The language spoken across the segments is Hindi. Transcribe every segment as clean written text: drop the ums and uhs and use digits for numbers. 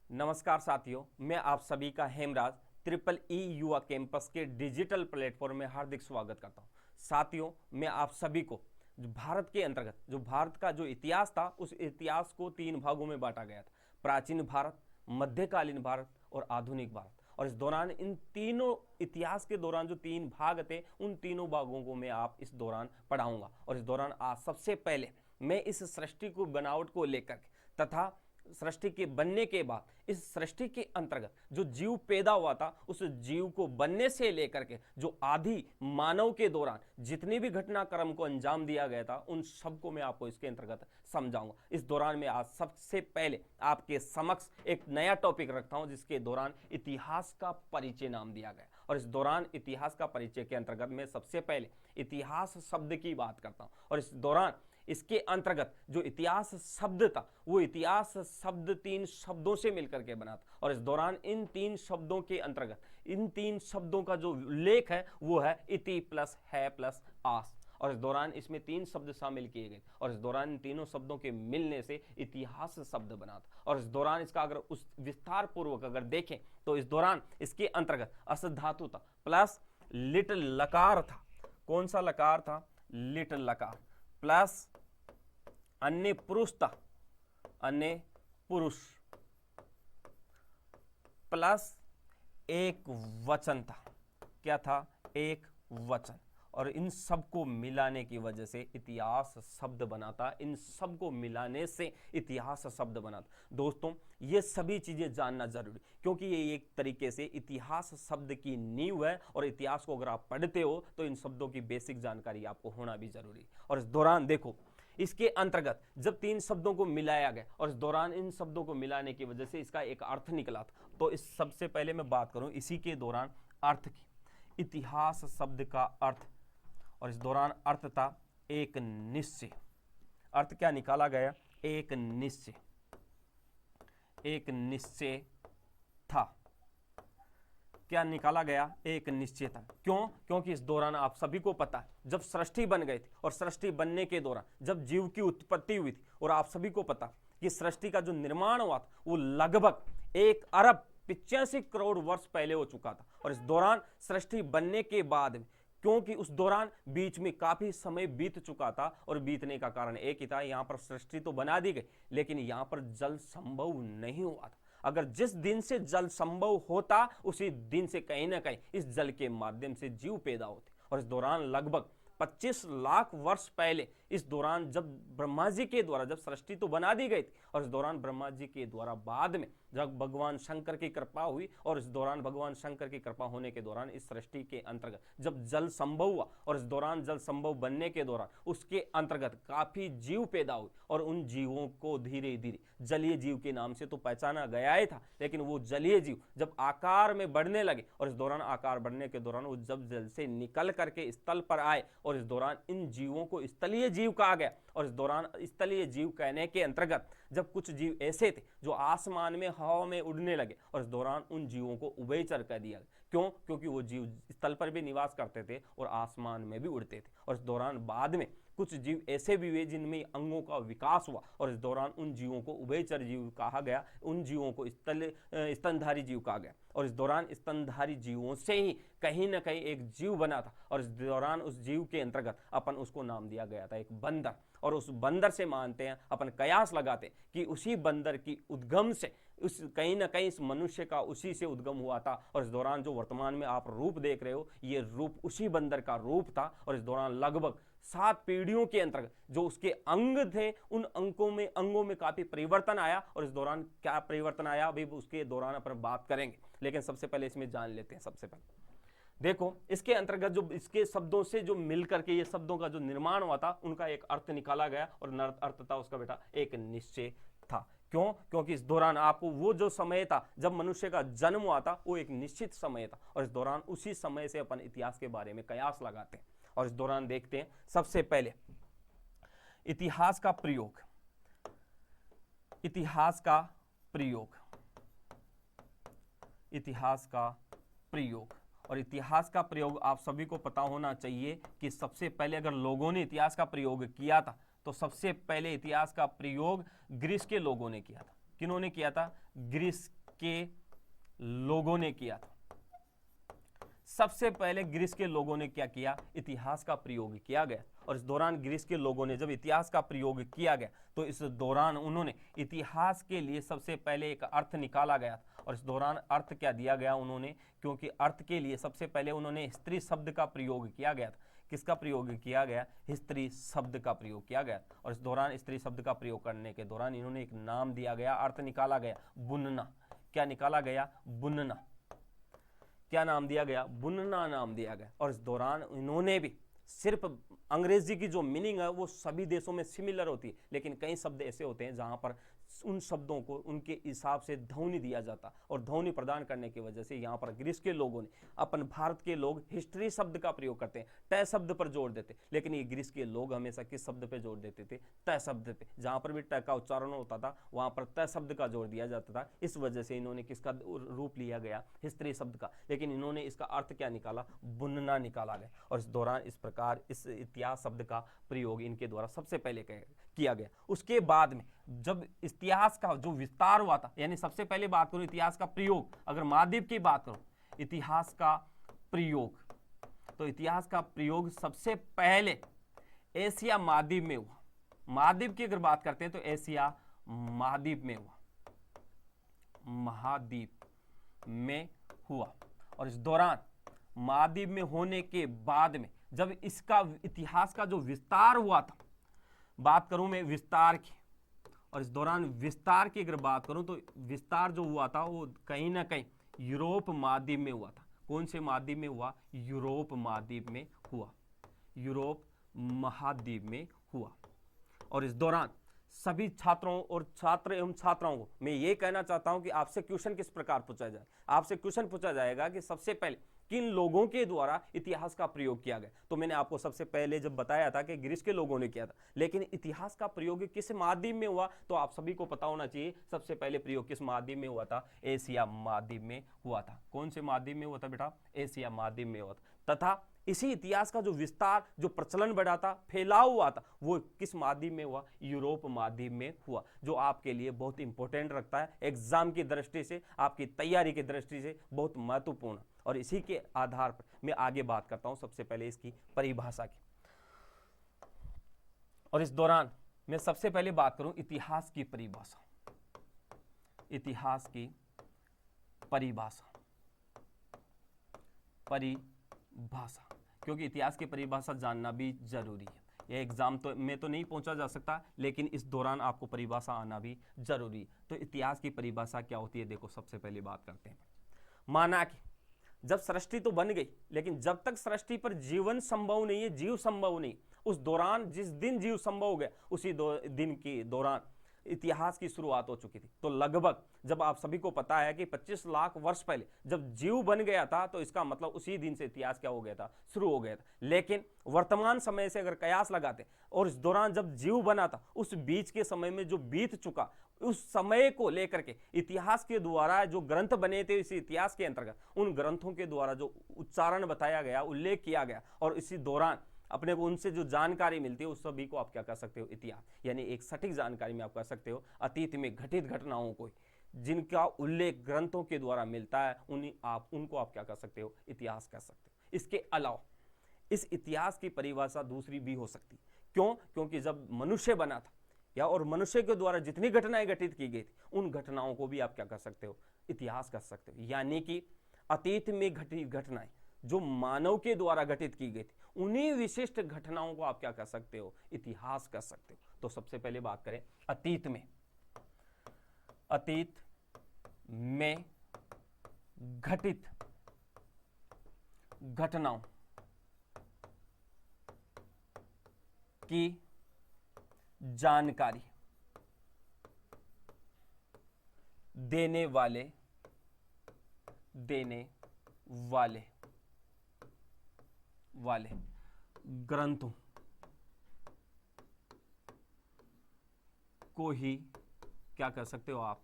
नमस्कार साथियों, मैं आप सभी का हेमराज ट्रिपल ई युवा कैंपस के डिजिटल प्लेटफॉर्म में हार्दिक स्वागत करता हूं। साथियों, मैं आप सभी को जो भारत के अंतर्गत जो भारत का जो इतिहास था, उस इतिहास को 3 भागों में बांटा गया था। प्राचीन भारत, मध्यकालीन भारत और आधुनिक भारत। और इस दौरान इन तीनों इतिहास के दौरान जो 3 भाग थे, उन तीनों भागों को मैं आप इस दौरान पढ़ाऊंगा। और इस दौरान आज सबसे पहले मैं इस सृष्टि को बनावट को लेकर तथा सृष्टि के बनने के बाद इस सृष्टि के अंतर्गत जो जीव पैदा हुआ था, उस जीव को बनने से लेकर के जो आदि मानव के दौरान जितनी भी घटनाक्रम को अंजाम दिया गया था, उन सबको मैं आपको इसके अंतर्गत समझाऊंगा। इस दौरान मैं आज सबसे पहले आपके समक्ष एक नया टॉपिक रखता हूं, जिसके दौरान इतिहास का परिचय नाम दिया गया। और इस दौरान इतिहास का परिचय के अंतर्गत मैं सबसे पहले इतिहास शब्द की बात करता हूं। और इस दौरान इसके अंतर्गत जो इतिहास शब्द था, वो इतिहास शब्द 3 शब्दों से मिलकर के बना था। और इस दौरान इन 3 शब्दों के अंतर्गत इन 3 शब्दों का जो लेख है, वो है इति प्लस है प्लस आस। और इस दौरान इसमें 3 शब्द शामिल किए गए और इस दौरान इन तीनों शब्दों के मिलने से इतिहास शब्द बना था। और इस दौरान इसका अगर उस विस्तार पूर्वक अगर देखें तो इस दौरान इसके अंतर्गत अस धातु था प्लस लिट लकार था। कौन सा लकार था? लिट लकार प्लस अन्य पुरुष था, अन्य पुरुष प्लस एक वचन था। क्या था? एक वचन। और इन सबको मिलाने की वजह से इतिहास शब्द बना था। इन सबको मिलाने से इतिहास शब्द बना था। दोस्तों, ये सभी चीजें जानना जरूरी, क्योंकि ये एक तरीके से इतिहास शब्द की नींव है। और इतिहास को अगर आप पढ़ते हो तो इन शब्दों की बेसिक जानकारी आपको होना भी जरूरी है। और इस दौरान देखो, इसके अंतर्गत जब 3 शब्दों को मिलाया गया और इस दौरान इन शब्दों को मिलाने की वजह से इसका एक अर्थ निकला था। तो इस सबसे पहले मैं बात करूं इसी के दौरान अर्थ की। इतिहास शब्द का अर्थ, और इस दौरान अर्थ था एक निश्चय। अर्थ क्या निकाला गया? एक निश्चय। एक निश्चय था। क्या निकाला गया? एक निश्चय था। क्यों? क्योंकि इस दौरान आप सभी को पता है, जब सृष्टि बन गई थी और सृष्टि बनने के दौरान जब जीव की उत्पत्ति हुई थी, और आप सभी को पता कि सृष्टि का जो निर्माण हुआ था, वो लगभग 1 अरब 85 करोड़ वर्ष पहले हो चुका था। और इस दौरान सृष्टि बनने के बाद, क्योंकि उस दौरान बीच में काफी समय बीत चुका था, और बीतने का कारण एक ही था, यहां पर सृष्टि तो बना दी गई, लेकिन यहां पर जल संभव नहीं हुआ था। अगर जिस दिन से जल संभव होता, उसी दिन से कहीं ना कहीं इस जल के माध्यम से जीव पैदा होते। और इस दौरान लगभग 25 लाख वर्ष पहले, इस दौरान जब ब्रह्मा जी के द्वारा, जब सृष्टि तो बना दी गई थी, और इस दौरान ब्रह्मा जी के द्वारा बाद में जब भगवान शंकर की कृपा हुई, और इस दौरान भगवान शंकर की कृपा होने के दौरान इस सृष्टि के अंतर्गत जब जल संभव हुआ, और इस दौरान जल संभव बनने के दौरान उसके अंतर्गत काफी जीव पैदा हुए। और उन जीवों को धीरे धीरे जलीय जीव के नाम से तो पहचाना गया ही था, लेकिन वो जलीय जीव जब आकार में बढ़ने लगे, और इस दौरान आकार बढ़ने के दौरान वो जब जल से निकल करके स्थल पर आए, और इस दौरान इन जीवों को स्थलीय जीव कहा गया। और इस दौरान स्थलीय जीव कहने के अंतर्गत जब कुछ जीव ऐसे थे जो आसमान में हवा में उड़ने लगे, और इस दौरान उन जीवों को उभयचर कह दिया गया। क्यों? क्योंकि वो जीव स्थल पर भी निवास करते थे और आसमान में भी उड़ते थे। और इस दौरान बाद में कुछ जीव ऐसे भी हुए जिनमें अंगों का विकास हुआ, और इस दौरान उन जीवों को उभयचर जीव कहा गया। उन जीवों को स्तनधारी जीव कहा गया। और इस दौरान स्तनधारी जीवों से ही कहीं ना कहीं एक जीव बना था, और इस दौरान उस जीव के अंतर्गत अपन उसको नाम दिया गया था एक बंदर। और उस बंदर से मानते हैं, अपन कयास लगाते कि उसी बंदर की उद्गम से उस कहीं ना कहीं इस मनुष्य का उसी से उद्गम हुआ था। और इस दौरान जो वर्तमान में आप रूप देख रहे हो, ये रूप उसी बंदर का रूप था। और इस दौरान लगभग 7 पीढ़ियों के अंतर्गत जो उसके अंग थे, उन अंगों में काफी परिवर्तन आया। और इस दौरान क्या परिवर्तन आया, अभी उसके दौरान अपन बात करेंगे, लेकिन सबसे पहले इसमें जान लेते हैं। सबसे पहले देखो, इसके अंतर्गत जो इसके शब्दों से जो मिलकर के ये शब्दों का जो निर्माण हुआ था, उनका एक अर्थ निकाला गया, और अर्थ था उसका बेटा एक निश्चय था। क्यों? क्योंकि इस दौरान आपको वो जो समय था जब मनुष्य का जन्म हुआ था, वो एक निश्चित समय था। और इस दौरान उसी समय से अपन इतिहास के बारे में कयास लगाते हैं। और इस दौरान देखते हैं सबसे पहले इतिहास का प्रयोग। इतिहास का प्रयोग, इतिहास का प्रयोग। और इतिहास का प्रयोग आप सभी को पता होना चाहिए कि सबसे पहले अगर लोगों ने इतिहास का प्रयोग किया था, तो सबसे पहले इतिहास का प्रयोग ग्रीस के लोगों ने किया था। किन्होंने किया था? ग्रीस के लोगों ने किया था। सबसे पहले ग्रीस के लोगों ने क्या किया, इतिहास का प्रयोग किया गया। और इस दौरान ग्रीस के लोगों ने जब इतिहास का प्रयोग किया गया तो इस दौरान उन्होंने इतिहास के लिए सबसे पहले एक अर्थ निकाला गया। और इस दौरान अर्थ क्या दिया गया उन्होंने, क्योंकि अर्थ के लिए सबसे पहले उन्होंने हिस्ट्री शब्द का प्रयोग किया गया था। किसका प्रयोग किया गया, हिस्ट्री शब्द का प्रयोग किया गया। और इस दौरान हिस्ट्री शब्द का प्रयोग करने के दौरान इन्होंने एक नाम दिया गया, अर्थ निकाला गया, बुनना। क्या निकाला गया, बुनना। क्या नाम दिया गया, बुनना नाम दिया गया। और इस दौरान इन्होंने भी सिर्फ अंग्रेजी की जो मीनिंग है वो सभी देशों में सिमिलर होती है, लेकिन कई शब्द ऐसे होते हैं जहां पर उन शब्दों को उनके हिसाब से ध्वनि दिया जाता। और ध्वनि प्रदान करने की वजह से यहाँ पर ग्रीस के लोगों ने, अपन भारत के लोग हिस्ट्री शब्द का प्रयोग करते हैं, तय शब्द पर जोर देते, लेकिन ये ग्रीस के लोग हमेशा किस शब्द पे जोर देते थे, तय शब्द पे। जहां पर भी तय का उच्चारण होता था वहां पर तय शब्द का जोर दिया जाता था। इस वजह से इन्होंने किसका रूप लिया गया, हिस्ट्री शब्द का। लेकिन इन्होंने इसका अर्थ क्या निकाला, बुनना निकाला गया। और इस दौरान इस प्रकार इस इतिहास शब्द का प्रयोग इनके द्वारा सबसे पहले किया गया। उसके बाद में जब इतिहास का जो विस्तार हुआ था, यानी सबसे पहले बात करूं इतिहास का प्रयोग, अगर महाद्वीप की बात करूं इतिहास का प्रयोग, तो इतिहास का प्रयोग सबसे पहले एशिया महाद्वीप में हुआ। महाद्वीप की अगर बात करते हैं तो एशिया महाद्वीप में हुआ, महाद्वीप में हुआ। और इस दौरान महाद्वीप में होने के बाद में जब इसका इतिहास का जो विस्तार हुआ था, बात करूं मैं विस्तार की, और इस दौरान विस्तार की अगर बात करूं तो विस्तार जो हुआ था वो कहीं ना कहीं यूरोप महाद्वीप में हुआ था। कौन से महाद्वीप में हुआ, यूरोप महाद्वीप में हुआ, यूरोप महाद्वीप में हुआ। और इस दौरान सभी छात्रों और छात्र एवं छात्राओं को मैं ये कहना चाहता हूं कि आपसे क्वेश्चन किस प्रकार पूछा जाए, आपसे क्वेश्चन पूछा जाएगा कि सबसे पहले किन लोगों के द्वारा इतिहास का प्रयोग किया गया। तो मैंने आपको सबसे पहले जब बताया था कि ग्रीस के लोगों ने किया था, लेकिन इतिहास का प्रयोग किस महाद्वीप में हुआ, तो आप सभी को पता होना चाहिए सबसे पहले प्रयोग किस महाद्वीप में हुआ था, एशिया महाद्वीप में हुआ था। कौन से महाद्वीप में हुआ था बेटा, एशिया महाद्वीप में हुआ था। तथा इसी इतिहास का जो विस्तार, जो प्रचलन बढ़ा था, फैलाव हुआ था, वो किस महाद्वीप में हुआ, यूरोप महाद्वीप में हुआ, जो आपके लिए बहुत इंपॉर्टेंट रखता है, एग्जाम की दृष्टि से, आपकी तैयारी की दृष्टि से बहुत महत्वपूर्ण। और इसी के आधार पर मैं आगे बात करता हूं सबसे पहले इसकी परिभाषा की। और इस दौरान मैं सबसे पहले बात करूं इतिहास की परिभाषा, इतिहास की परिभाषा, परिभाषा, क्योंकि इतिहास की परिभाषा जानना भी जरूरी है। यह एग्जाम तो में तो नहीं पहुंचा जा सकता, लेकिन इस दौरान आपको परिभाषा आना भी जरूरी है। तो इतिहास की परिभाषा क्या होती है, देखो सबसे पहले बात करते हैं। माना कि जब सृष्टि तो बन गई, लेकिन जब तक सृष्टि पर जीवन संभव नहीं है, जीव संभव नहीं, उस दौरान जिस दिन जीव संभव हो गया उसी दिन के दौरान इतिहास की शुरुआत हो चुकी थी। तो लगभग जब आप सभी को पता है कि 25 लाख वर्ष पहले जब जीव बन गया था, तो इसका मतलब उसी दिन से इतिहास क्या हो गया था, शुरू हो गया था। लेकिन वर्तमान समय से अगर कयास लगाते और इस दौरान जब जीव बना था, उस बीच के समय में जो बीत चुका, उस समय को लेकर के इतिहास के द्वारा जो ग्रंथ बने थे इसी इतिहास के अंतर्गत, उन ग्रंथों के द्वारा जो उच्चारण बताया गया, उल्लेख किया गया, और इसी दौरान अपने को उनसे जो जानकारी मिलती है उस सभी को आप क्या कर सकते हो, इतिहास, यानी एक सटीक जानकारी में आप कर सकते हो अतीत में घटित घटनाओं को जिनका उल्लेख ग्रंथों के द्वारा मिलता है, उनको आप क्या कर सकते हो, इतिहास कर सकते हो। इसके अलावा इस इतिहास की परिभाषा दूसरी भी हो सकती, क्यों, क्योंकि जब मनुष्य बना था या और मनुष्य के द्वारा जितनी घटनाएं घटित की गई थी, उन घटनाओं को भी आप क्या कर सकते हो, इतिहास कर सकते हो। यानी कि अतीत में घटित घटनाएं जो मानव के द्वारा घटित की गई थी, उन्हीं विशिष्ट घटनाओं को आप क्या कर सकते हो, इतिहास कर सकते हो। तो सबसे पहले बात करें अतीत में, अतीत में घटित घटनाओं की जानकारी देने वाले ग्रंथों को ही क्या कर सकते हो आप,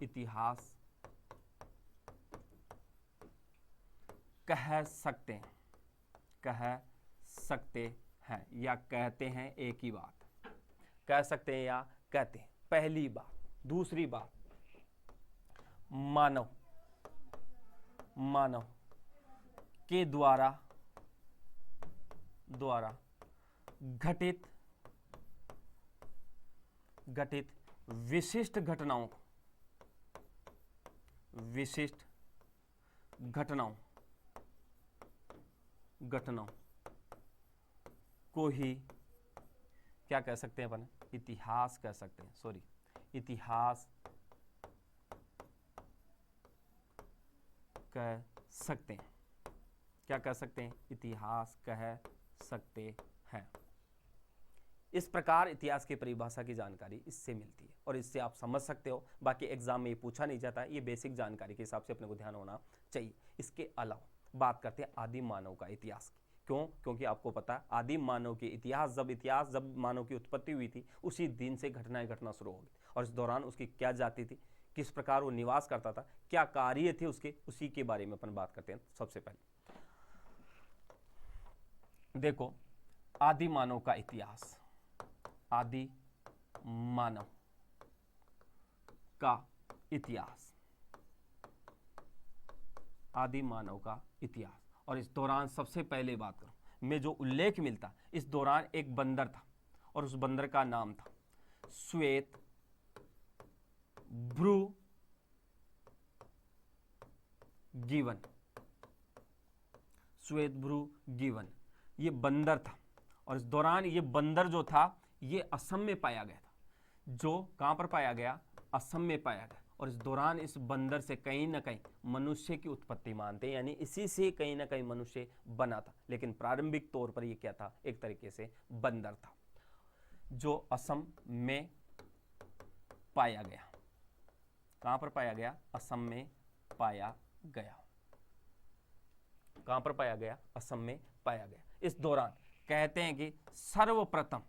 इतिहास कह सकते हैं, कह सकते हैं या कहते हैं, एक ही बात, कह सकते हैं या कहते हैं, पहली बात। दूसरी बात, मानव मानव के द्वारा घटित विशिष्ट घटनाओं को ही क्या कह सकते हैं अपन, इतिहास कह सकते हैं। सॉरी, इतिहास कह सकते हैं। क्या कह सकते हैं, इतिहास कह सकते हैं। इस प्रकार इतिहास की परिभाषा की जानकारी इससे मिलती है और इससे आप समझ सकते हो। बाकी एग्जाम में ये पूछा नहीं जाता, ये बेसिक जानकारी के हिसाब से अपने को ध्यान होना चाहिए। इसके अलावा बात करते हैं आदिम मानव का इतिहास की। क्यों? क्योंकि आपको पता है आदिम मानव के जब मानव की उत्पत्ति हुई थी, उसी दिन से घटनाएं घटना शुरू हो गई और इस दौरान उसकी क्या जाति थी, किस प्रकार वो निवास करता था, क्या कार्य थे उसके, उसी के बारे में अपन बात करते हैं। सबसे पहले देखो, आदि मानव का इतिहास, आदि मानव का इतिहास, आदि मानव का इतिहास। और इस दौरान सबसे पहले बात करूं में जो उल्लेख मिलता, इस दौरान एक बंदर था और उस बंदर का नाम था श्वेत भ्रू गिवन। श्वेत भ्रू गिवन ये बंदर था और इस दौरान ये बंदर जो था ये असम में पाया गया था। जो कहां पर पाया गया, असम में पाया गया। और इस दौरान इस बंदर से कहीं ना कहीं मनुष्य की उत्पत्ति मानते हैं, यानी इसी से कहीं ना कहीं मनुष्य बना था। लेकिन प्रारंभिक तौर पर ये क्या था, एक तरीके से बंदर था जो असम में पाया गया। कहां पर पाया गया, असम में पाया गया। कहां पर पाया गया, असम में पाया गया। इस दौरान कहते हैं कि सर्वप्रथम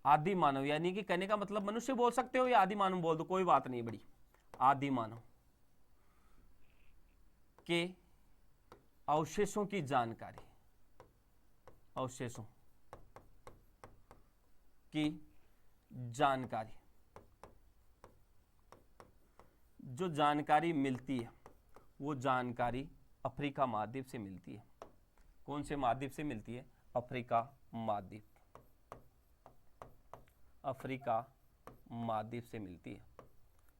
आदि मानव, यानी कि कहने का मतलब मनुष्य बोल सकते हो या आदि मानव बोल दो, कोई बात नहीं बड़ी, आदि मानव के अवशेषों की जानकारी, अवशेषों की जानकारी, जो जानकारी मिलती है वो जानकारी अफ्रीका महाद्वीप से मिलती है। कौन से महाद्वीप से मिलती है, अफ्रीका महाद्वीप, अफ्रीका महाद्वीप से मिलती है।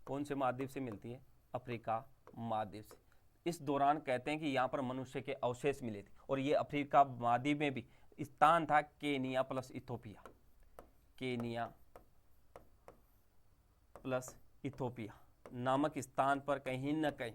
कौन से महाद्वीप से मिलती है, अफ्रीका महाद्वीप से। इस दौरान कहते हैं कि यहाँ पर मनुष्य के अवशेष मिले थे और ये अफ्रीका महाद्वीप में भी स्थान था Kenya plus Ethiopia, Kenya plus Ethiopia नामक स्थान पर कहीं न कहीं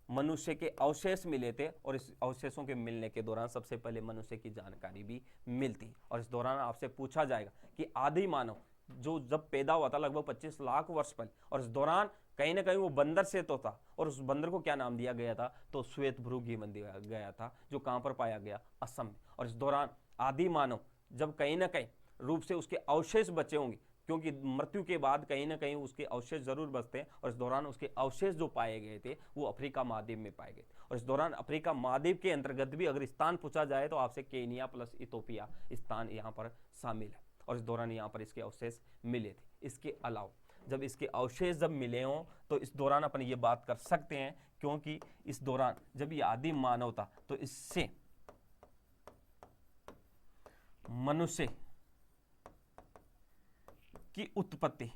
मनुष्य के अवशेष मिले थे। और इस अवशेषों के मिलने के दौरान सबसे पहले मनुष्य की जानकारी भी मिलती है। और इस दौरान आपसे पूछा जाएगा कि आदि मानव जो जब पैदा हुआ था लगभग 25 लाख वर्ष पहले, और इस दौरान कहीं ना कहीं वो बंदर से तो था, और उस बंदर को क्या नाम दिया गया था, तो श्वेत भ्रू गिवन दिया गया था, जो कहां पर पाया गया, असम में। और इस दौरान आदि मानव जब कहीं ना कहीं रूप से उसके अवशेष बचे होंगे, क्योंकि मृत्यु के बाद कहीं ना कहीं उसके अवशेष जरूर बचते हैं, और इस दौरान उसके अवशेष जो पाए गए थे वो अफ्रीका महाद्वीप में पाए गए। और इस दौरान अफ्रीका महाद्वीप के अंतर्गत भी अगर स्थान पूछा जाए तो आपसे केनिया प्लस इथोपिया स्थान यहाँ पर शामिल है। और इस दौरान यहाँ पर इसके अवशेष मिले थे। इसके अलावा जब इसके अवशेष जब मिले हों तो इस दौरान अपन ये बात कर सकते हैं, क्योंकि इस दौरान जब ये आदिम मानव था तो इससे मनुष्य की उत्पत्ति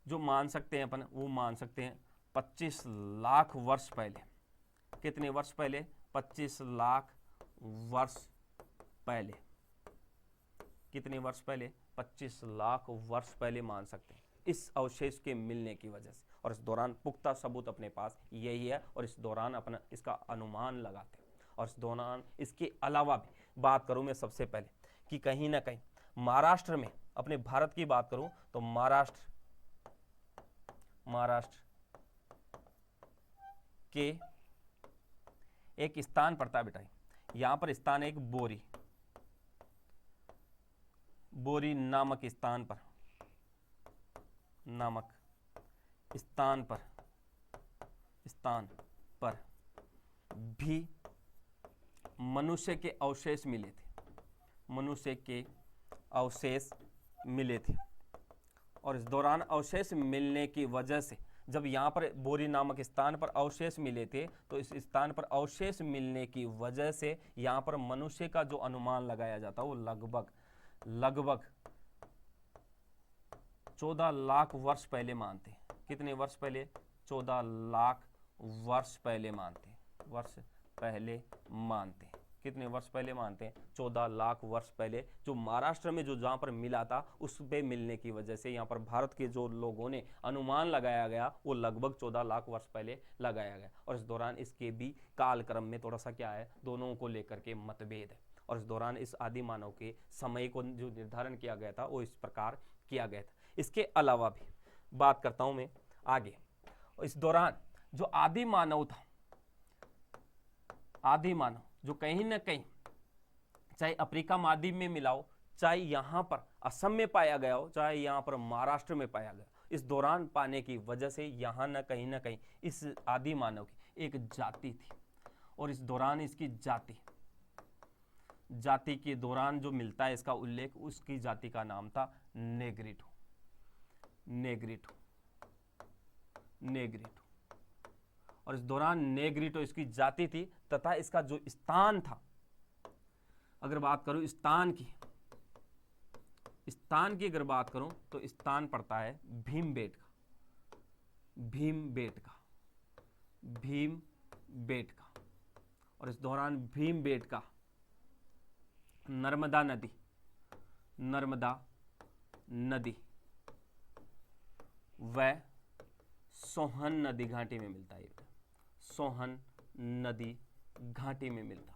जो मान सकते हैं अपन, वो मान सकते हैं 25 लाख वर्ष पहले। कितने वर्ष पहले, 25 लाख वर्ष पहले। कितने वर्ष पहले, 25 लाख वर्ष पहले मान सकते हैं इस अवशेष के मिलने की वजह से। और इस दौरान पुख्ता सबूत अपने पास यही है, और इस दौरान अपना इसका अनुमान लगाते हैं। और इस दौरान इसके अलावा भी बात करूं मैं सबसे पहले कि कहीं ना कहीं महाराष्ट्र में, अपने भारत की बात करूं तो महाराष्ट्र के एक स्थान पड़ता है बेटा, यहां पर स्थान एक बोरी नामक स्थान पर भी मनुष्य के अवशेष मिले थे। मनुष्य के अवशेष मिले थे। और इस दौरान अवशेष मिलने की वजह से, जब यहाँ पर बोरी नामक स्थान पर अवशेष मिले थे, तो इस स्थान पर अवशेष मिलने की वजह से यहाँ पर मनुष्य का जो अनुमान लगाया जाता है वो लगभग 14 लाख वर्ष पहले मानते हैं। कितने वर्ष पहले? 14 लाख वर्ष पहले मानते हैं। कितने वर्ष पहले मानते हैं? 14 लाख वर्ष पहले, जो महाराष्ट्र में जो जहां पर मिला था उस पे मिलने की वजह से यहाँ पर भारत के जो लोगों ने अनुमान लगाया गया वो लगभग 14 लाख वर्ष पहले लगाया गया। और इस दौरान इसके भी कालक्रम में थोड़ा सा क्या है, दोनों को लेकर के मतभेद है। और इस दौरान इस आदि मानव के समय को जो निर्धारण किया गया था वो इस प्रकार किया गया था। इसके अलावा भी बात करता हूं मैं आगे। इस दौरान जो आदि मानव था, आदि मानव जो कहीं ना कहीं चाहे अफ्रीका महाद्वीप में मिला हो, चाहे यहां पर असम में पाया गया हो, चाहे यहां पर महाराष्ट्र में पाया गया, इस दौरान पाने की वजह से यहां ना कहीं इस आदि मानव की एक जाति थी। और इस दौरान इसकी जाति के दौरान जो मिलता है इसका उल्लेख, उसकी जाति का नाम था नेग्रिटो। और इस दौरान नेग्रिटो इसकी जाति थी, तथा इसका जो स्थान था, अगर बात करूं स्थान की अगर बात करूं तो स्थान पड़ता है भीमबेटका। और इस दौरान भीमबेटका नर्मदा नदी व सोहन नदी घाटी में मिलता है। सोहन नदी घाटी में मिलता।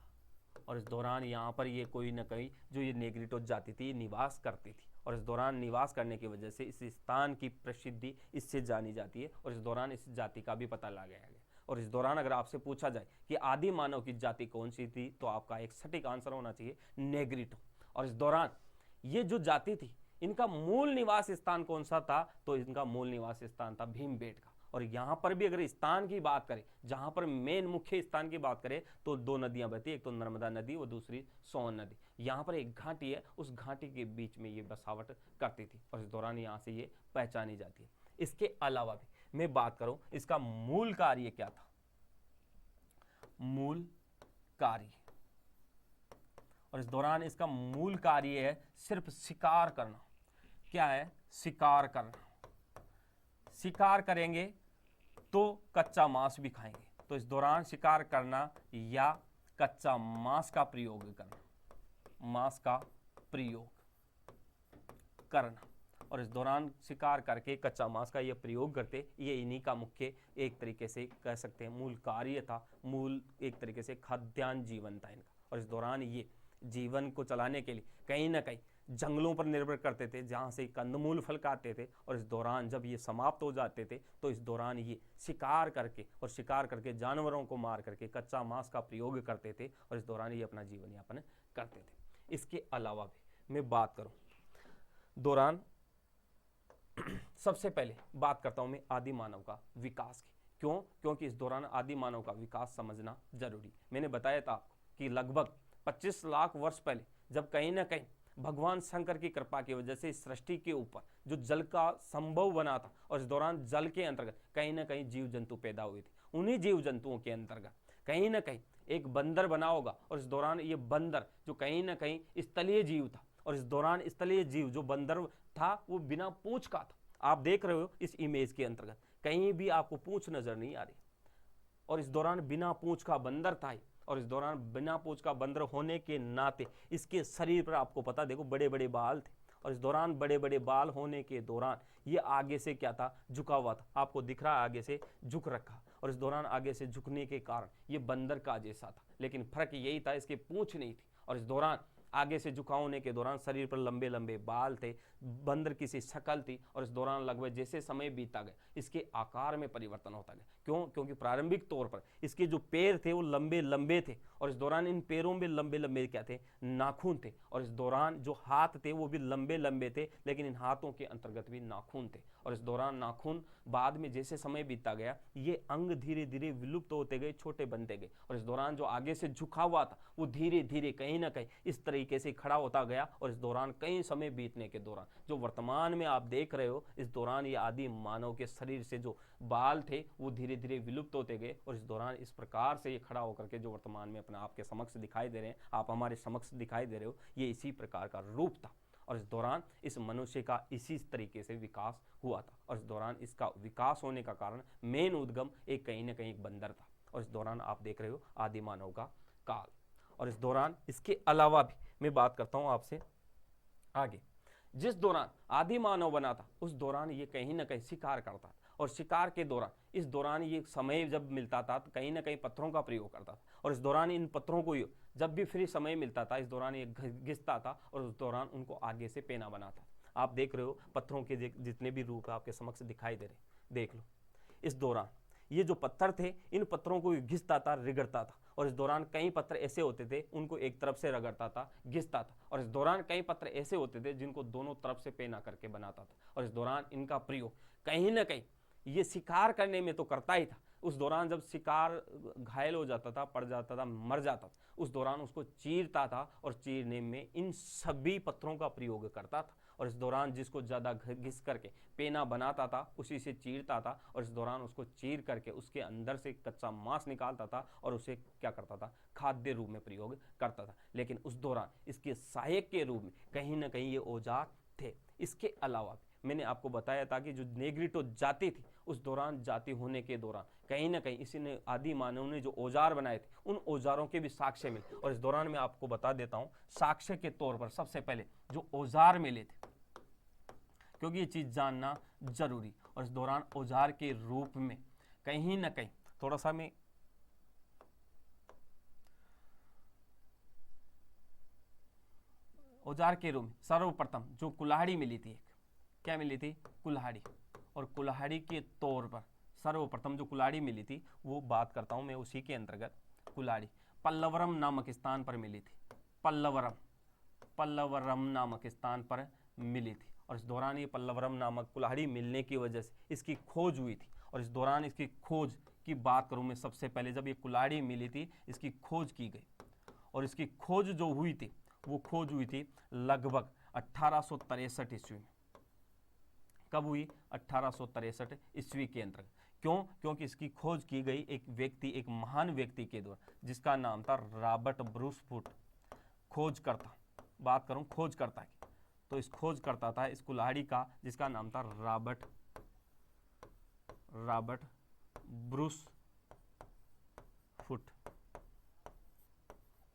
और इस दौरान यहाँ पर ये कोई न कोई जो ये नेग्रिटो जाति थी निवास करती थी। और इस दौरान निवास करने की वजह से इस स्थान की प्रसिद्धि इससे जानी जाती है। और इस दौरान इस जाति का भी पता लगाया गया। और इस दौरान अगर आपसे पूछा जाए कि आदि मानव की जाति कौन सी थी, तो आपका एक सटीक आंसर होना चाहिए नेग्रिटो। और इस दौरान ये जो जाति थी, इनका मूल निवास स्थान कौन सा था, तो इनका मूल निवास स्थान था भीमबेटका। और यहां पर भी अगर स्थान की बात करें, जहां पर मेन मुख्य स्थान की बात करें, तो दो नदियां बहती, एक तो नर्मदा नदी और दूसरी सोन नदी। यहां पर एक घाटी है, उस घाटी के बीच में ये बसावट करती थी। और इस दौरान यहां से ये पहचानी जाती है। इसके अलावा भी मैं बात करूं इसका मूल कार्य क्या था, मूल कार्य। और इस दौरान इसका मूल कार्य है सिर्फ शिकार करना। क्या है? शिकार करना। शिकार करेंगे तो कच्चा मांस भी खाएंगे। तो इस दौरान शिकार करना या कच्चा मांस का प्रयोग करना। और इस दौरान शिकार करके कच्चा मांस का ये प्रयोग करते, ये इन्हीं का मुख्य एक तरीके से कह सकते हैं मूल कार्य था, मूल एक तरीके से खाद्यान्न जीवन था इनका। और इस दौरान ये जीवन को चलाने के लिए कहीं ना कहीं जंगलों पर निर्भर करते थे, जहाँ से कंदमूल फल खाते थे। और इस दौरान जब ये समाप्त हो जाते थे, तो इस दौरान ये शिकार करके जानवरों को मार करके कच्चा मांस का प्रयोग करते थे। और इस दौरान ये अपना जीवन यापन करते थे। इसके अलावा भी मैं बात करूं दौरान सबसे पहले बात करता हूं मैं आदि मानव का विकास की। क्यों? क्योंकि इस दौरान आदि मानव का विकास समझना जरूरी। मैंने बताया था आपको कि लगभग 25 लाख वर्ष पहले जब कहीं ना कहीं भगवान शंकर की कृपा की वजह से इस सृष्टि के ऊपर जो जल का संभव बना था, और इस दौरान जल के अंतर्गत कहीं ना कहीं जीव जंतु पैदा हुए थे। उन्हीं जीव जंतुओं के अंतर्गत कहीं ना कहीं एक बंदर बना होगा। और इस दौरान ये बंदर जो कहीं ना कहीं स्थलीय जीव था, और इस दौरान स्थलीय जीव जो बंदर था वो बिना पूंछ का था। आप देख रहे हो इस इमेज के अंतर्गत कहीं भी आपको पूंछ नजर नहीं आ रही। और इस दौरान बिना पूंछ का बंदर था। और इस दौरान बिना पूंछ का बंदर होने के नाते इसके शरीर पर आपको पता, देखो बड़े बड़े बाल थे। और इस दौरान बड़े बड़े बाल होने के दौरान ये आगे से क्या था, झुका हुआ था। आपको दिख रहा है आगे से झुक रखा। और इस दौरान आगे से झुकने के कारण ये बंदर का जैसा था, लेकिन फर्क यही था इसके पूंछ नहीं थी। और इस दौरान आगे से झुका होने के दौरान शरीर पर लंबे लंबे बाल थे, बंदर की सी शक्ल थी। और इस दौरान लगभग जैसे समय बीतता गया इसके आकार में परिवर्तन होता गया। क्यों? क्योंकि प्रारंभिक तौर पर इसके जो पैर थे वो लंबे लंबे थे। और इस दौरान इन पैरों में लंबे लंबे क्या थे, नाखून थे। और इस दौरान जो हाथ थे वो भी लंबे लंबे थे, लेकिन इन हाथों के अंतर्गत भी नाखून थे। और इस दौरान नाखून बाद में जैसे समय बीतता गया ये अंग धीरे धीरे विलुप्त होते गए, छोटे बनते गए। और इस दौरान जो आगे से झुका हुआ था वो धीरे धीरे कहीं ना कहीं इस तरह तरीके से खड़ा होता गया और इस दौरान कई समय बीतने के दौरान जो वर्तमान में आप देख रहे हो, इस दौरान ये आदि मानव के शरीर से जो बाल थे वो धीरे धीरे विलुप्त होते गए और इस दौरान इस प्रकार से ये खड़ा होकर के जो वर्तमान में अपने आपके समक्ष दिखाई दे रहे हैं, आप हमारे समक्ष दिखाई दे रहे हो, ये इसी प्रकार का रूप था। और इस दौरान इस मनुष्य का इसी तरीके से विकास हुआ था और इस दौरान इसका विकास होने का कारण मेन उद्गम एक कहीं ना कहीं एक बंदर था और इस दौरान आप देख रहे हो आदि मानव का काल। और इस दौरान इसके अलावा भी मैं बात करता हूं आपसे आगे, जिस दौरान आदि मानव बना था उस दौरान ये कहीं ना कहीं शिकार करता था और शिकार के दौरान इस दौरान ये समय जब मिलता था तो कहीं ना कहीं पत्थरों का प्रयोग करता था और इस दौरान इन पत्थरों को जब भी फ्री समय मिलता था इस दौरान ये घिसता था और उस दौरान उनको आगे से पेना बनाता था। आप देख रहे हो पत्थरों के जितने भी रूप आपके समक्ष दिखाई दे रहे, देख लो। इस दौरान ये जो पत्थर थे इन पत्थरों को घिसता था, रिगड़ता था और इस दौरान कई पत्थर ऐसे होते थे उनको एक तरफ से रगड़ता था, घिसता था और इस दौरान कई पत्थर ऐसे होते थे जिनको दोनों तरफ से पेना करके बनाता था और इस दौरान इनका प्रयोग कहीं ना कहीं ये शिकार करने में तो करता ही था। उस दौरान जब शिकार घायल हो जाता था, पड़ जाता था, मर जाता था, उस दौरान उसको चीरता था और चीरने में इन सभी पत्थरों का प्रयोग करता था और इस दौरान जिसको ज़्यादा घिस करके पेना बनाता था उसी से चीरता था और इस दौरान उसको चीर करके उसके अंदर से कच्चा मांस निकालता था और उसे क्या करता था, खाद्य रूप में प्रयोग करता था। लेकिन उस दौरान इसके सहायक के रूप में कहीं ना कहीं ये औजार थे। इसके अलावा मैंने आपको बताया था कि जो नेग्रिटो जाति थी उस दौरान जाति होने के दौरान कहीं ना कहीं इसी ने आदि मानव ने जो औजार बनाए थे उन औजारों के भी साक्ष्य मिले और इस दौरान मैं आपको बता देता हूं साक्ष्य के तौर पर सबसे पहले जो औजार मिले थे, क्योंकि ये चीज जानना जरूरी। और इस दौरान औजार के रूप में कहीं ना कहीं थोड़ा सा मैं औजार के रूप में सर्वप्रथम जो कुल्हाड़ी मिली थी, एक क्या मिली थी, कुल्हाड़ी। और कुल्हाड़ी के तौर पर सर्वप्रथम जो कुल्हाड़ी मिली थी वो बात करता हूं मैं उसी के अंतर्गत। कुल्हाड़ी पल्लवरम नामक स्थान पर मिली थी, पल्लवरम नामक स्थान पर मिली थी और इस दौरान ये पल्लवरम नामक कुल्हाड़ी मिलने की वजह से इसकी खोज हुई थी। और इस दौरान इसकी खोज की बात करूं मैं, सबसे पहले जब ये कुल्हाड़ी मिली थी इसकी खोज की गई और इसकी खोज जो हुई थी वो खोज हुई थी लगभग 1863 ईस्वी में। कब हुई, 1863 ईस्वी के अंतर्गत। क्यों, क्योंकि इसकी खोज की गई एक व्यक्ति, एक महान व्यक्ति के द्वारा जिसका नाम था रॉबर्ट ब्रूस फुट। खोजकर्ता, बात करूं खोजकर्ता की तो इस खोजकर्ता था इस कुल्हाड़ी का जिसका नाम था रॉबर्ट ब्रूस फुट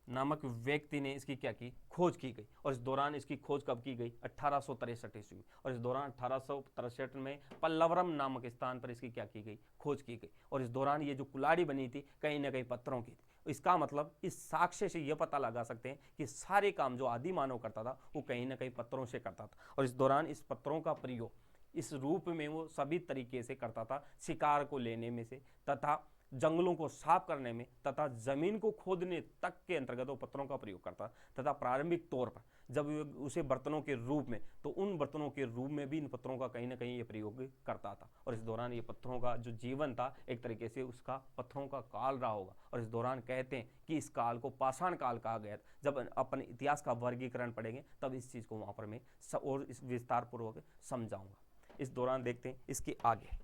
नामक व्यक्ति ने इसकी क्या की, खोज की गई। और इस दौरान इसकी खोज कब की गई, 1863 ईस्वी में। और इस दौरान 1863 में पल्लवरम नामक स्थान पर इसकी क्या की गई, खोज की गई। और इस दौरान ये जो कुल्हाड़ी बनी थी कहीं ना कहीं पत्थरों की थी। इसका मतलब इस साक्ष्य से यह पता लगा सकते हैं कि सारे काम जो आदि मानव करता था वो कहीं ना कहीं पत्थरों से करता था। और इस दौरान इस पत्थरों का प्रयोग इस रूप में वो सभी तरीके से करता था, शिकार को लेने में से तथा जंगलों को साफ करने में तथा जमीन को खोदने तक के अंतर्गत वो पत्थरों का प्रयोग करता तथा प्रारंभिक तौर पर जब उसे बर्तनों के रूप में, तो उन बर्तनों के रूप में भी इन पत्थरों का कहीं ना कहीं ये प्रयोग करता था। और इस दौरान ये पत्थरों का जो जीवन था एक तरीके से उसका पत्थरों का काल रहा होगा। और इस दौरान कहते हैं कि इस काल को पाषाण काल कहा गया। जब अपन इतिहास का वर्गीकरण पढ़ेंगे तब इस चीज़ को वहाँ पर मैं और इस विस्तार पूर्वक समझाऊंगा। इस दौरान देखते हैं इसके आगे।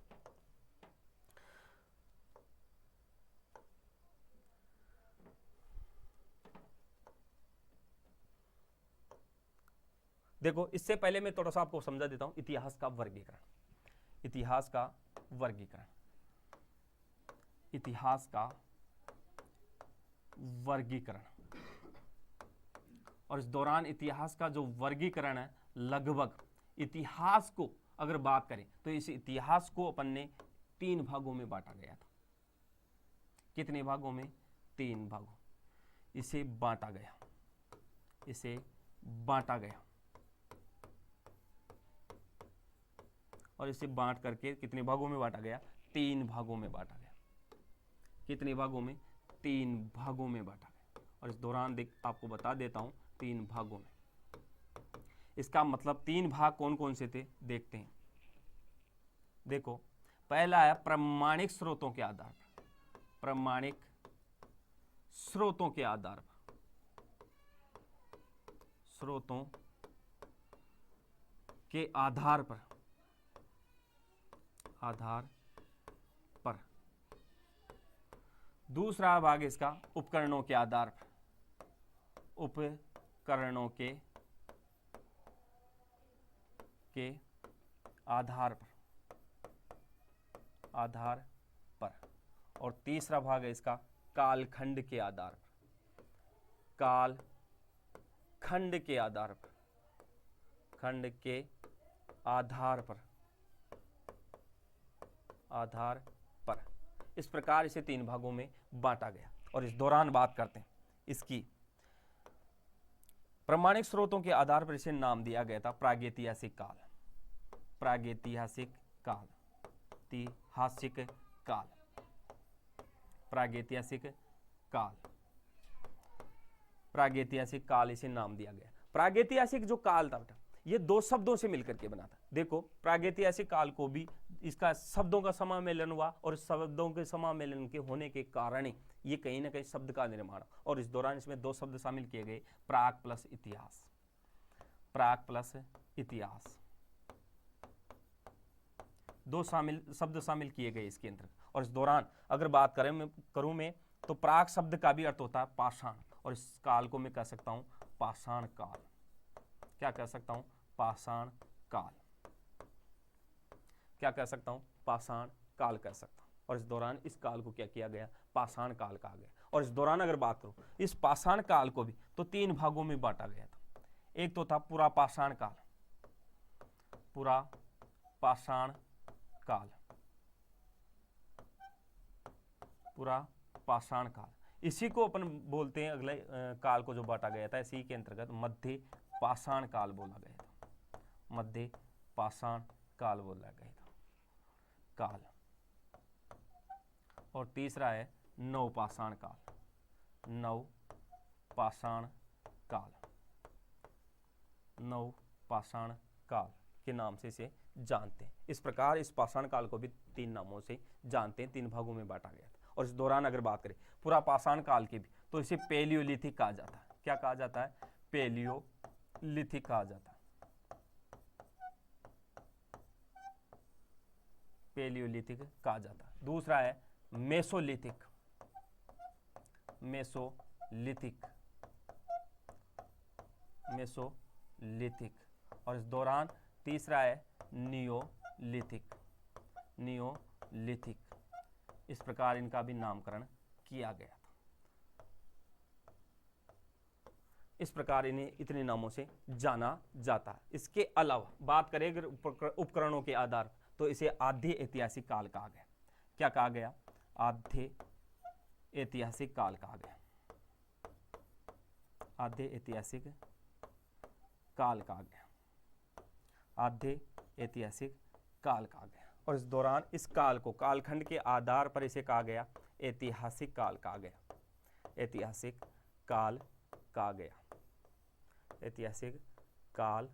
देखो, इससे पहले मैं थोड़ा सा आपको समझा देता हूं इतिहास का वर्गीकरण। इतिहास का वर्गीकरण, इतिहास का वर्गीकरण। और इस दौरान इतिहास का जो वर्गीकरण है, लगभग इतिहास को अगर बात करें तो इस इतिहास को अपन ने 3 भागों में बांटा गया था। कितने भागों में, 3 भागों। इसे बांटा गया, इसे बांटा गया और इसे बांट करके कितने भागों में बांटा गया, 3 भागों में बांटा गया। कितने भागों में, 3 भागों में बांटा गया। और इस दौरान आपको बता देता हूं 3 भागों में। इसका मतलब 3 भाग कौन कौन से थे, देखते हैं। देखो, पहला है प्रामाणिक स्रोतों के आधार पर, प्रामाणिक स्रोतों के आधार पर। स्रोतों के आधार पर दूसरा भाग इसका उपकरणों के आधार पर, उपकरणों के आधार पर। और तीसरा भाग है इसका कालखंड के आधार पर, कालखंड के आधार पर, खंड के आधार पर। इस प्रकार इसे 3 भागों में बांटा गया। और इस दौरान बात करते हैं इसकी प्रामाणिक स्रोतों के आधार पर इसे नाम दिया गया था प्रागैतिहासिक काल। प्रागैतिहासिक काल, ऐतिहासिक काल, प्रागैतिहासिक काल, प्रागैतिहासिक काल इसे नाम दिया गया। प्रागैतिहासिक जो काल था बेटा, ये 2 शब्दों से मिलकर के बना था। देखो, प्रागैतिहासिक काल को भी इसका शब्दों का समामेलन हुआ, और शब्दों के समामेलन के होने के कारण ही ये कहीं ना कहीं शब्द का निर्माण। और इस दौरान इसमें 2 शब्द शामिल किए गए, प्राग प्लस इतिहास, प्राग प्लस इतिहास, 2 शब्द शामिल किए गए इसके अंतर्गत। और इस दौरान अगर बात करूं मैं तो प्राग शब्द का भी अर्थ होता है पाषाण, और इस काल को मैं कह सकता हूं पाषाण काल। क्या कह सकता हूं? पाषाण काल। क्या कह सकता हूं? पाषाण काल कह सकता हूं। और इस दौरान इस काल को क्या किया गया? पाषाण काल कहा गया। और इस दौरान अगर बात करूं इस पाषाण काल को भी तो 3 भागों में बांटा गया था। एक तो था पुरा पाषाण काल, पुरा पाषाण काल, पुरा पाषाण काल। इसी को अपन बोलते हैं, अगले काल को जो बांटा गया था इसी के अंतर्गत मध्य पाषाण काल बोला गया था, मध्य पाषाण काल बोला गया था, काल। और तीसरा है नवपाषाण काल, नवपाषाण काल, नवपाषाण काल के नाम से इसे जानते हैं। इस प्रकार इस पाषाण काल को भी 3 नामों से जानते हैं, 3 भागों में बांटा गया था। और इस दौरान अगर बात करें पूरा पाषाण काल की भी तो इसे पैलियोलिथिक कहा जाता है। क्या कहा जाता है? पैलियोलिथिक कहा जाता है, पैलियोलिथिक कहा जाता है। दूसरा है मेसोलिथिक, मेसोलिथिक, मेसोलिथिक। और इस दौरान तीसरा है नियोलिथिक, नियोलिथिक। इस प्रकार इनका भी नामकरण किया गया था। इस प्रकार इन्हें इतने नामों से जाना जाता है। इसके अलावा बात करें अगर उपकरणों के आधार तो इसे आद्य ऐतिहासिक काल कहा गया। क्या कहा गया? आद्य ऐतिहासिक काल कहा गया, आद्य ऐतिहासिक काल कहा गया, आद्य ऐतिहासिक काल कहा गया। और इस दौरान इस काल को कालखंड के आधार पर इसे कहा गया ऐतिहासिक काल कहा गया, ऐतिहासिक काल कहा गया, ऐतिहासिक काल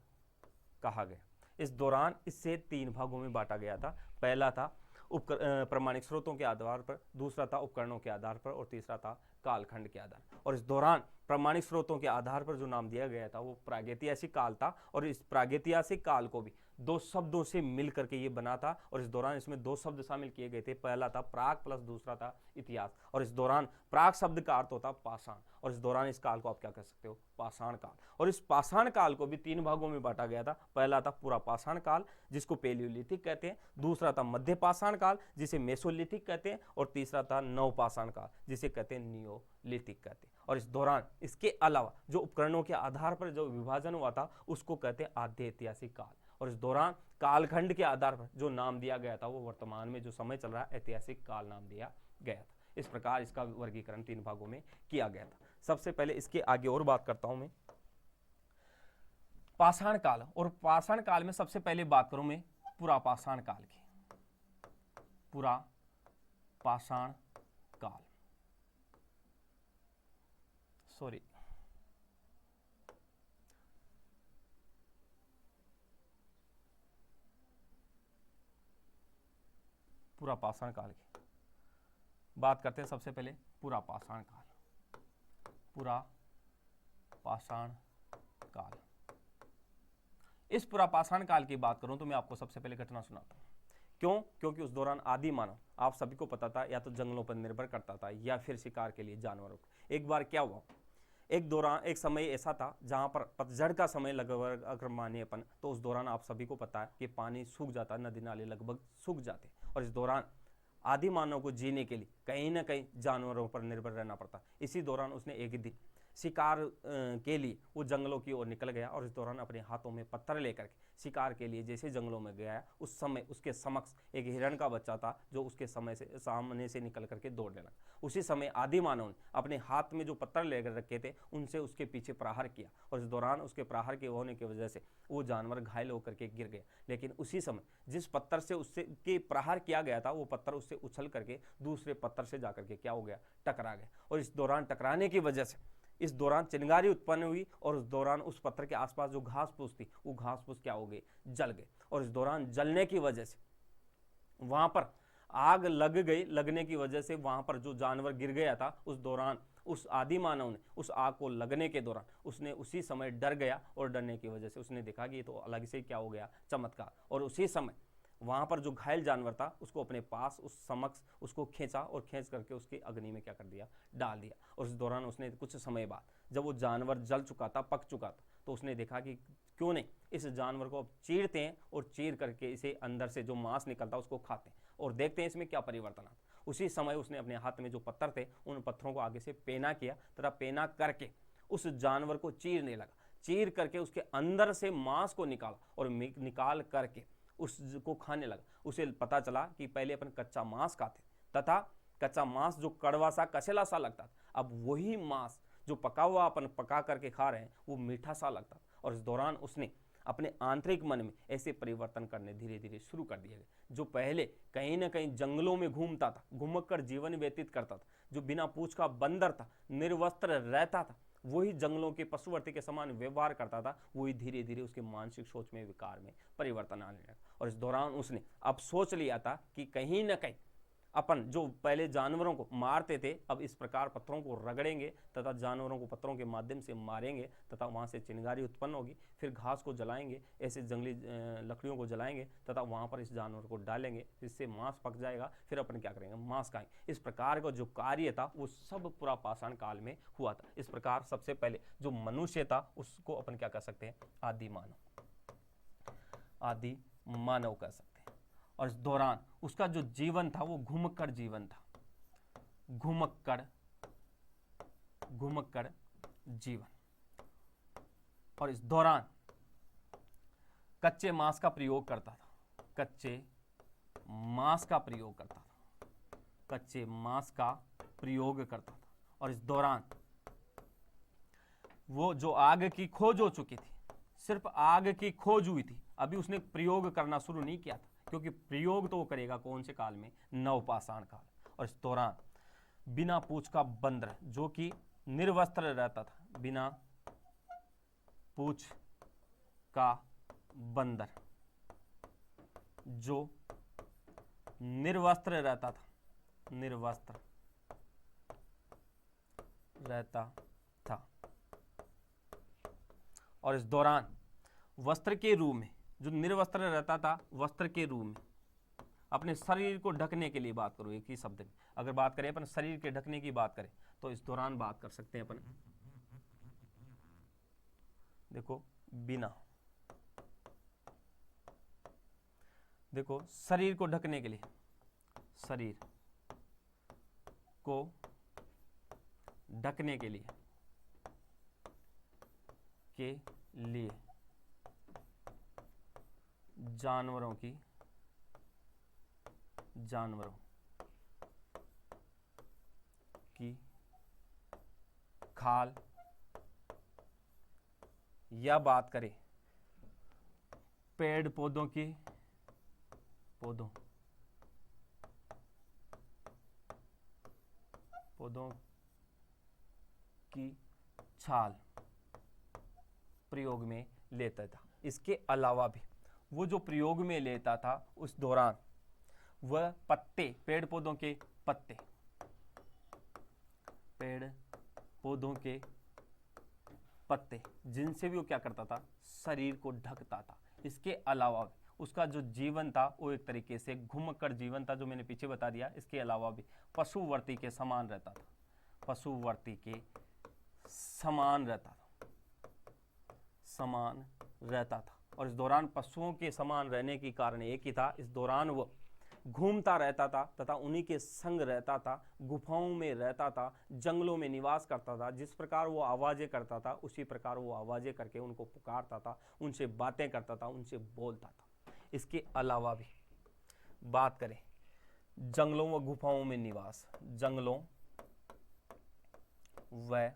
कहा गया। इस दौरान इससे 3 भागों में बांटा गया था। पहला था प्रामाणिक स्रोतों के आधार पर, दूसरा था उपकरणों के आधार पर, और तीसरा था कालखंड के आधार पर। और इस दौरान प्रामाणिक स्रोतों के आधार पर जो नाम दिया गया था वो प्रागैतिहासिक काल था। और इस प्रागैतिहासिक काल को भी 2 शब्दों से मिल करके ये बना था। और इस दौरान इसमें 2 शब्द शामिल किए गए थे, पहला था प्राग प्लस दूसरा था इतिहास। और इस दौरान प्राग शब्द का अर्थ होता पाषाण, और इस दौरान इस काल को आप क्या कह सकते हो? पाषाण काल। और इस पाषाण काल को भी 3 भागों में बांटा गया था। पहला था पूरा पाषाण काल जिसको पैलियोलिथिक कहते हैं, दूसरा था मध्य पाषाण काल जिसे मेसोलिथिक कहते हैं, और तीसरा था नवपाषाण काल जिसे कहते हैं नियोलिथिक कहते हैं। और इस दौरान इसके अलावा जो उपकरणों के आधार पर जो विभाजन हुआ था उसको कहते हैं आद्य ऐतिहासिक काल। और इस दौरान कालखंड के आधार पर जो नाम दिया गया था वो वर्तमान में जो समय चल रहा है ऐतिहासिक काल नाम दिया गया था। इस प्रकार इसका वर्गीकरण 3 भागों में किया गया था। सबसे पहले इसके आगे और बात करता हूं मैं पाषाण काल। और पाषाण काल में सबसे पहले बात करूं मैं पुरा पाषाण काल की, पुरा पाषाण काल, सॉरी पूरा पाषाण काल की बात करते हैं। सबसे पहले पूरा पाषाण काल, पूरा पाषाण काल। इस पुरापाषाण काल की बात करूं तो मैं आपको सबसे पहले घटना सुनाता हूं। क्यों? क्योंकि उस दौरान आदि मानव, आप सभी को पता था, या तो जंगलों पर निर्भर करता था या फिर शिकार के लिए जानवरों को। एक बार क्या हुआ, एक समय ऐसा था जहां पर पतझड़ का समय लगभग अगर माने अपन, तो उस दौरान आप सभी को पता है कि पानी सूख जाता, नदी नाले लगभग सूख जाते, और इस दौरान आदि मानव को जीने के लिए कहीं ना कहीं जानवरों पर निर्भर रहना पड़ता। इसी दौरान उसने एक दिन शिकार के लिए वो जंगलों की ओर निकल गया, और इस दौरान अपने हाथों में पत्थर लेकर के शिकार के लिए जैसे जंगलों में गया, उस समय उसके समक्ष एक हिरण का बच्चा था जो उसके सामने से निकल करके दौड़ने लगा। उसी समय आदि मानव ने अपने हाथ में जो पत्थर लेकर रखे थे उनसे उसके पीछे प्रहार किया, और इस दौरान उसके प्रहार के होने की वजह से वो जानवर घायल होकर के गिर गया। लेकिन उसी समय जिस पत्थर से उससे के प्रहार किया गया था, वो पत्थर उससे उछल करके दूसरे पत्थर से जाकर के क्या हो गया, टकरा गया, और इस दौरान टकराने की वजह से इस दौरान चिंगारी उत्पन्न हुई, और उस दौरान उस पत्थर के आसपास जो घास फूस थी वो घास फूस क्या हो गई, जल गए, और इस दौरान जलने की वजह से वहां पर आग लग गई। लगने की वजह से वहां पर जो जानवर गिर गया था, उस दौरान उस आदि मानव ने उस आग को लगने के दौरान उसने उसी समय डर गया, और डरने की वजह से उसने देखा कि ये तो अलग से क्या हो गया, चमत्कार, और उसी समय वहां पर जो घायल जानवर था उसको अपने पास उस समक्ष उसको खींचा, और खींच करके उसकी अग्नि में क्या कर दिया, डाल दिया। और उस दौरान उसने कुछ समय बाद जब वो जानवर जल चुका था, पक चुका था, तो उसने देखा कि क्यों नहीं इस जानवर को अब चीरते हैं, और चीर करके इसे अंदर से जो मांस निकलता है उसको खाते हैं, और देखते हैं इसमें क्या परिवर्तन आता। उसी समय उसने अपने हाथ में जो पत्थर थे उन पत्थरों को आगे से पेना किया, तथा पेना करके उस जानवर को चीरने लगा। चीर करके उसके अंदर से मांस को निकाला, और निकाल करके उसको खाने लगा। उसे पता चला कि पहले अपन कच्चा मांस खाते, तथा कच्चा मांस जो कड़वा सा कसेला सा लगता था, अब वही मांस जो पका हुआ अपन पका करके खा रहे हैं वो मीठा सा लगता। और इस दौरान उसने अपने आंतरिक मन में ऐसे परिवर्तन करने धीरे धीरे शुरू कर दिए गए। जो पहले कहीं ना कहीं जंगलों में घूमता था, घुमक कर जीवन व्यतीत करता था, जो बिना पूंछ का बंदर था, निर्वस्त्र रहता था, वही जंगलों के पशुवर्ती के समान व्यवहार करता था, वही धीरे धीरे उसके मानसिक सोच में, विकार में परिवर्तन आने लगा। और इस दौरान उसने अब सोच लिया था कि कहीं ना कहीं अपन जो पहले जानवरों को मारते थे, अब इस प्रकार पत्थरों को रगड़ेंगे तथा जानवरों को पत्थरों के माध्यम से मारेंगे, तथा वहां से चिंगारी उत्पन्न होगी, फिर घास को जलाएंगे, ऐसे जंगली लकड़ियों को जलाएंगे, तथा वहां पर इस जानवर को डालेंगे, जिससे मांस पक जाएगा, फिर अपन क्या करेंगे, मांस खाएंगे। इस प्रकार का जो कार्य था वो सब पुरापाषाण काल में हुआ था। इस प्रकार सबसे पहले जो मनुष्य था उसको अपन क्या कह सकते हैं, आदि मानव, आदि मानव कह सकते हैं। और इस दौरान उसका जो जीवन था वो घुमक्कड़ जीवन था, घुमक्कड़ जीवन। और इस दौरान कच्चे मांस का प्रयोग करता था, कच्चे मांस का प्रयोग करता था, कच्चे मांस का प्रयोग करता था। और इस दौरान वो जो आग की खोज हो चुकी थी, सिर्फ आग की खोज हुई थी, अभी उसने प्रयोग करना शुरू नहीं किया था, क्योंकि प्रयोग तो वो करेगा कौन से काल में, नवपाषाण काल। और इस दौरान बिना पूंछ का बंदर जो कि निर्वस्त्र रहता था, बिना पूंछ का बंदर जो निर्वस्त्र रहता था, निर्वस्त्र रहता था, और इस दौरान वस्त्र के रूप में, जो निर्वस्त्र रहता था वस्त्र के रूप में, अपने शरीर को ढकने के लिए बात करो एक ही शब्द में, अगर बात करें अपन शरीर के ढकने की बात करें तो इस दौरान बात कर सकते हैं अपन, देखो बिना, देखो शरीर को ढकने के लिए, शरीर को ढकने के लिए जानवरों की खाल, या बात करें पेड़ पौधों की, पौधों की छाल प्रयोग में लेता था। इसके अलावा भी वो जो प्रयोग में लेता था उस दौरान वह पत्ते, पेड़ पौधों के पत्ते, पेड़ पौधों के पत्ते, जिनसे भी वो क्या करता था, शरीर को ढकता था। इसके अलावा भी उसका जो जीवन था वो एक तरीके से घुमक्कड़ जीवन था, जो मैंने पीछे बता दिया। इसके अलावा भी पशुवर्ती के समान रहता था, पशुवर्ती के समान रहता था, समान रहता था। और इस दौरान पशुओं के समान रहने के कारण एक ही था, इस दौरान वो घूमता रहता था तथा उन्हीं के संग रहता था, गुफाओं में रहता था, जंगलों में निवास करता था। जिस प्रकार वो आवाज़ें करता था उसी प्रकार वो आवाज़ें करके उनको पुकारता था, उनसे बातें करता था, उनसे बोलता था। इसके अलावा भी बात करें जंगलों व गुफाओं में निवास, जंगलों व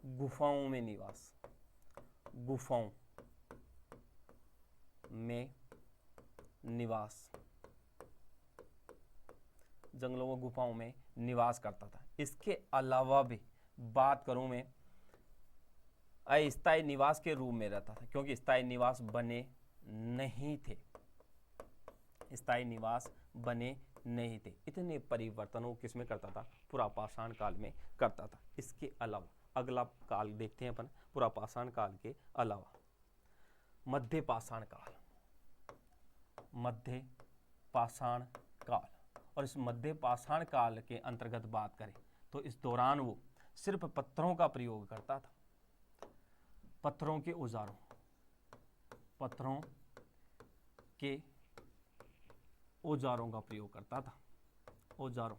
गुफाओं में निवास, गुफाओं में निवास, जंगलों व गुफाओं में निवास करता था। इसके अलावा भी बात करूं मैं अस्थायी निवास के रूप में रहता था, क्योंकि स्थायी निवास बने नहीं थे, स्थायी निवास बने नहीं थे। इतने परिवर्तनों किसमें करता था, पुरापाषाण काल में करता था। इसके अलावा अगला काल देखते हैं अपन, पुरापाषाण काल के अलावा मध्य पाषाण काल, मध्य पाषाण काल। और इस मध्य पाषाण काल के अंतर्गत बात करें तो इस दौरान वो सिर्फ पत्थरों का प्रयोग करता था, पत्थरों के औजारों, पत्थरों के औजारों का प्रयोग करता था, औजारों,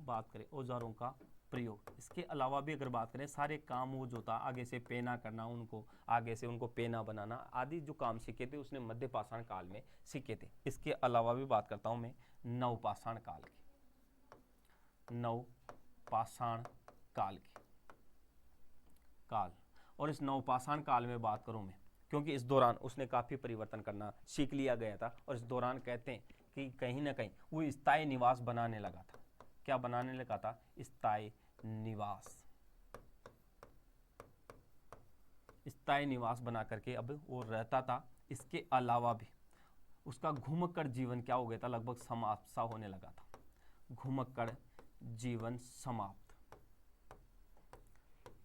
बात करें औजारों का प्रयोग। इसके अलावा भी अगर बात करें सारे काम वो जो था, आगे से पेना करना, उनको आगे से उनको पेना बनाना आदि जो काम सीखे थे उसने मध्य पाषाण काल में सीखे थे। इसके अलावा भी बात करता हूं मैं नवपाषाण काल की, नवपाषाण काल की काल। और इस नवपाषाण काल में बात करूं मैं, क्योंकि इस दौरान उसने काफी परिवर्तन करना सीख लिया गया था। और इस दौरान कहते हैं कि कहीं ना कहीं वो स्थायी निवास बनाने लगा था। क्या बनाने लगा था, स्थायी निवास, स्थायी निवास बना करके अब वो रहता था। इसके अलावा भी उसका घुमक्कड़ जीवन क्या हो गया था, लगभग समाप्त सा होने लगा था, घुमक्कड़ जीवन समाप्त।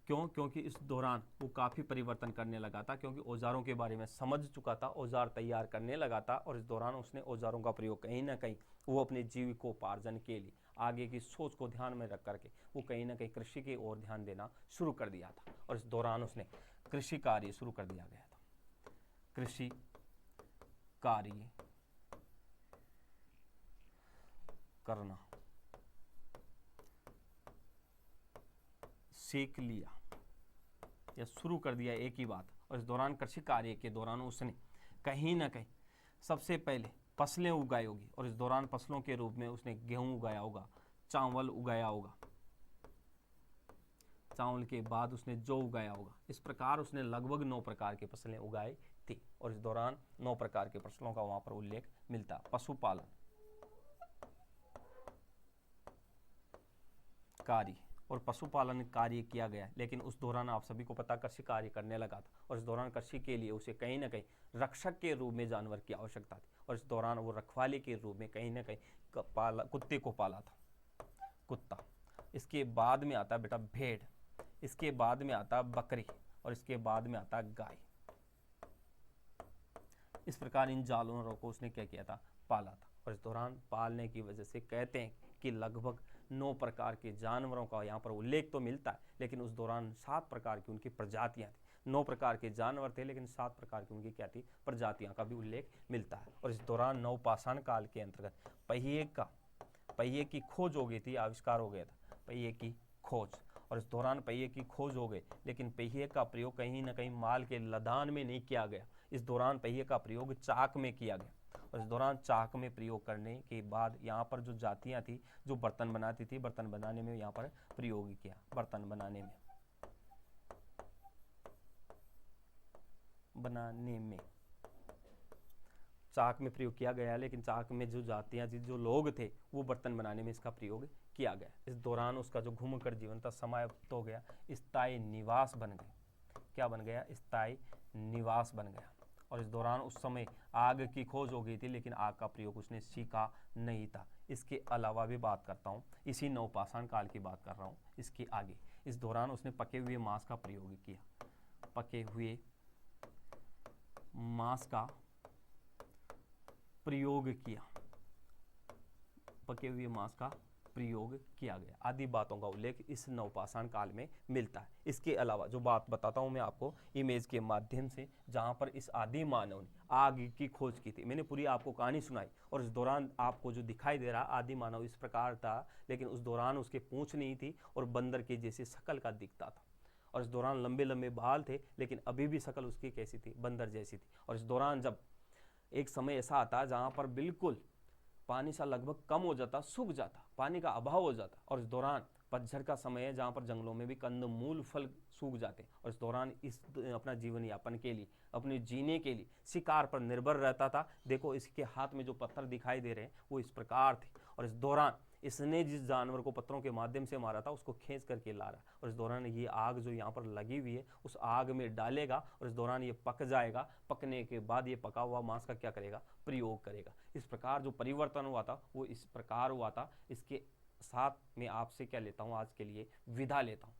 क्यों, क्योंकि इस दौरान वो काफी परिवर्तन करने लगा था, क्योंकि औजारों के बारे में समझ चुका था, औजार तैयार करने लगा था। और इस दौरान उसने औजारों का प्रयोग कहीं ना कहीं वो अपने जीविकोपार्जन के लिए आगे की सोच को ध्यान में रख करके वो कहीं ना कहीं कृषि की ओर ध्यान देना शुरू कर दिया था। और इस दौरान उसने कृषि कार्य शुरू कर दिया गया था, कृषि कार्य करना सीख लिया या शुरू कर दिया, एक ही बात। और इस दौरान कृषि कार्य के दौरान उसने कहीं ना कहीं सबसे पहले फसलें उगाई होगी। और इस दौरान फसलों के रूप में उसने गेहूं उगाया होगा, चावल उगाया होगा, चावल के बाद उसने जौ उगाया होगा। इस प्रकार उसने लगभग 9 प्रकार की फसलें उगाई थी। और इस दौरान 9 प्रकार की फसलों का वहां पर उल्लेख मिलता। पशुपालन कार्य और पशुपालन कार्य किया गया, लेकिन उस दौरान आप सभी को पता कृषि कार्य करने लगा था। और इस दौरान कृषि के लिए उसे कहीं ना कहीं रक्षक के रूप में जानवर की आवश्यकता थी। और इस दौरान वो रखवाले के रूप में कहीं ना कहीं कुत्ते को पाला था, कुत्ता। इसके बाद में आता बेटा भेड़, इसके बाद में आता बकरी, और इसके बाद में आता गाय। इस प्रकार इन जानवरों को उसने क्या किया था, पाला था। और इस दौरान पालने की वजह से कहते हैं कि लगभग 9 प्रकार के जानवरों का यहाँ पर उल्लेख तो मिलता है, लेकिन उस दौरान 7 प्रकार की उनकी प्रजातियां थी। 9 प्रकार के जानवर थे, लेकिन 7 प्रकार की उनकी क्या थी, प्रजातियां का भी उल्लेख मिलता है। और इस दौरान नवपाषाण काल के अंतर्गत पहिए की खोज हो गई थी, आविष्कार हो गया था पहिए की खोज। और इस दौरान पहिए की खोज हो गई, लेकिन पहिए का प्रयोग कहीं ना कहीं माल के लदान में नहीं किया गया। इस दौरान पहिए का प्रयोग चाक में किया गया। और इस दौरान चाक में प्रयोग करने के बाद यहाँ पर जो जातियाँ थी जो बर्तन बनाती थी, बर्तन बनाने में यहाँ पर प्रयोग किया, बर्तन बनाने में चाक में प्रयोग किया गया। लेकिन चाक में जो जातियाँ थी, जो लोग थे, वो बर्तन बनाने में इसका प्रयोग किया गया। इस दौरान उसका जो घुमक्कड़ जीवन था समाप्त हो गया, स्थायी निवास बन गए। क्या बन गया, स्थायी निवास बन गया। और इस दौरान उस समय आग की खोज हो गई थी, लेकिन आग का प्रयोग उसने सीखा नहीं था। इसके अलावा भी बात करता हूँ, इसी नवपाषाण काल की बात कर रहा हूँ, इसके आगे इस दौरान उसने पके हुए मांस का प्रयोग किया, पके हुए मांस का प्रयोग किया, पके हुए मांस का प्रयोग किया गया आदि बातों का उल्लेख इस नवपाषाण काल में मिलता है। इसके अलावा जो बात बताता हूं मैं आपको इमेज के माध्यम से, जहां पर इस आदि मानव ने आग की खोज की थी। मैंने पूरी आपको कहानी सुनाई और इस दौरान आपको जो दिखाई दे रहा आदि मानव इस प्रकार था, लेकिन उस दौरान उसके पूंछ नहीं थी और बंदर के जैसे शकल का दिखता था। और इस दौरान लंबे लंबे बाल थे, लेकिन अभी भी शकल उसकी कैसी थी, बंदर जैसी थी। और इस दौरान जब एक समय ऐसा आता जहां पर बिल्कुल पानी सा लगभग कम हो जाता, सूख जाता, पानी का अभाव हो जाता, और इस दौरान पतझड़ का समय है जहां पर जंगलों में भी कंदमूल फल सूख जाते, और इस दौरान इस अपना जीवन यापन के लिए, अपने जीने के लिए शिकार पर निर्भर रहता था। देखो इसके हाथ में जो पत्थर दिखाई दे रहे हैं वो इस प्रकार थे, और इस दौरान इसने जिस जानवर को पत्थरों के माध्यम से मारा था उसको खींच करके ला रहा, और इस दौरान ये आग जो यहाँ पर लगी हुई है उस आग में डालेगा, और इस दौरान ये पक जाएगा। पकने के बाद ये पका हुआ मांस का क्या करेगा, प्रयोग करेगा। इस प्रकार जो परिवर्तन हुआ था वो इस प्रकार हुआ था। इसके साथ मैं आपसे क्या लेता हूँ, आज के लिए विदा लेता हूँ।